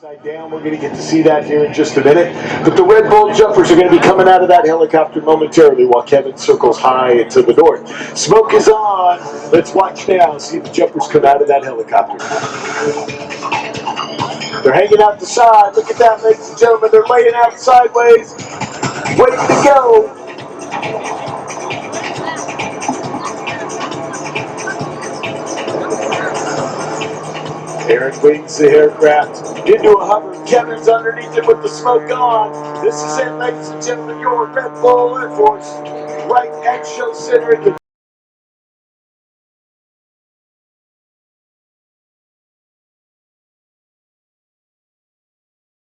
Upside down. We're going to get to see that here in just a minute. But the Red Bull jumpers are going to be coming out of that helicopter momentarily while Kevin circles high to the north. Smoke is on. Let's watch now. See the jumpers come out of that helicopter. They're hanging out the side. Look at that, ladies and gentlemen. They're laying out sideways. Waiting to go. Aaron wings the aircraft into a hover. Kevin's underneath it with the smoke on. This is it, ladies and gentlemen, your Red Bull Air Force right at Show Center.